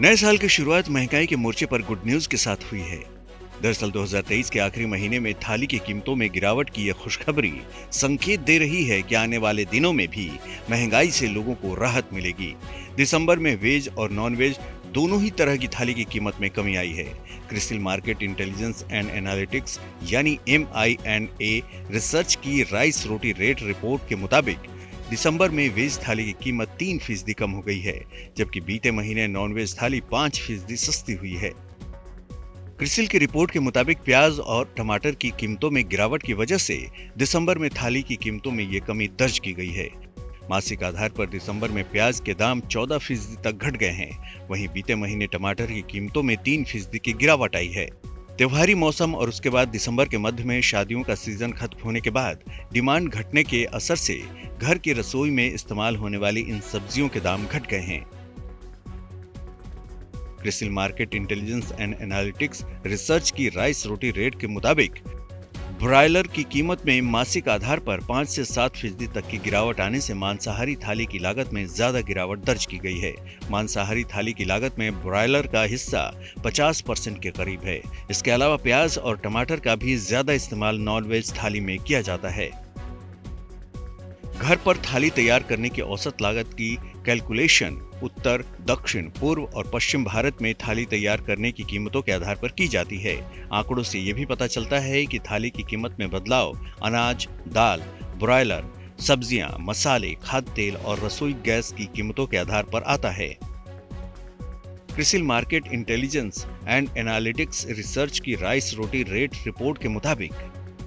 नए साल की शुरुआत महंगाई के मोर्चे पर गुड न्यूज के साथ हुई है। दरअसल 2023 के आखिरी महीने में थाली की कीमतों में गिरावट की यह खुशखबरी संकेत दे रही है कि आने वाले दिनों में भी महंगाई से लोगों को राहत मिलेगी। दिसंबर में वेज और नॉन वेज दोनों ही तरह की थाली की कीमत में कमी आई है। CRISIL market intelligence and analytics यानी MINA रिसर्च की राइस रोटी रेट रिपोर्ट के मुताबिक दिसंबर में वेज थाली की कीमत 3% कम हो गई है, जबकि बीते महीने नॉन वेज थाली 5% सस्ती हुई है। क्रिसिल की रिपोर्ट के मुताबिक प्याज और टमाटर की कीमतों में गिरावट की वजह से दिसंबर में थाली की कीमतों में ये कमी दर्ज की गई है। मासिक आधार पर दिसंबर में प्याज के दाम 14% तक घट गए हैं। वहीं बीते महीने टमाटर की कीमतों में 3% की गिरावट आई है। त्योहारी मौसम और उसके बाद दिसंबर के मध्य में शादियों का सीजन खत्म होने के बाद डिमांड घटने के असर से घर की रसोई में इस्तेमाल होने वाली इन सब्जियों के दाम घट गए हैं। CRISIL market intelligence and analytics research की राइस रोटी रेट के मुताबिक ब्रॉयलर की कीमत में मासिक आधार पर 5 से 7% तक की गिरावट आने से मांसाहारी थाली की लागत में ज्यादा गिरावट दर्ज की गई है। मांसाहारी थाली की लागत में ब्रॉयलर का हिस्सा 50% के करीब है। इसके अलावा प्याज और टमाटर का भी ज्यादा इस्तेमाल नॉन वेज थाली में किया जाता है। घर पर थाली तैयार करने की औसत लागत की कैलकुलेशन उत्तर, दक्षिण, पूर्व और पश्चिम भारत में थाली तैयार करने की कीमतों के आधार पर की जाती है। आंकड़ों से यह भी पता चलता है कि थाली की कीमत में बदलाव अनाज, दाल, ब्रॉयलर, सब्जियां, मसाले, खाद्य तेल और रसोई गैस की कीमतों के आधार पर आता है। CRISIL market intelligence and analytics research की राइस रोटी रेट रिपोर्ट के मुताबिक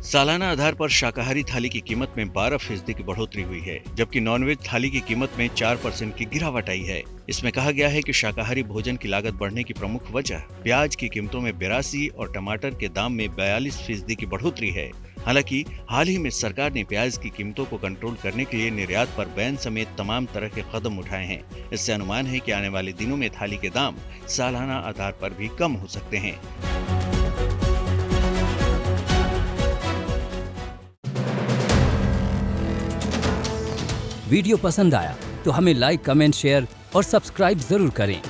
सालाना आधार पर शाकाहारी थाली की कीमत में 12% की बढ़ोतरी हुई है, जबकि नॉनवेज थाली की कीमत में 4% की गिरावट आई है। इसमें कहा गया है कि शाकाहारी भोजन की लागत बढ़ने की प्रमुख वजह प्याज की कीमतों में 82 और टमाटर के दाम में 42% की बढ़ोतरी है। हालांकि हाल ही में सरकार ने प्याज की कीमतों को कंट्रोल करने के लिए निर्यात पर बैन समेत तमाम तरह के कदम उठाए हैं। इससे अनुमान है कि आने वाले दिनों में थाली के दाम सालाना आधार पर भी कम हो सकते हैं। वीडियो पसंद आया तो हमें लाइक, कमेंट, शेयर और सब्सक्राइब जरूर करें।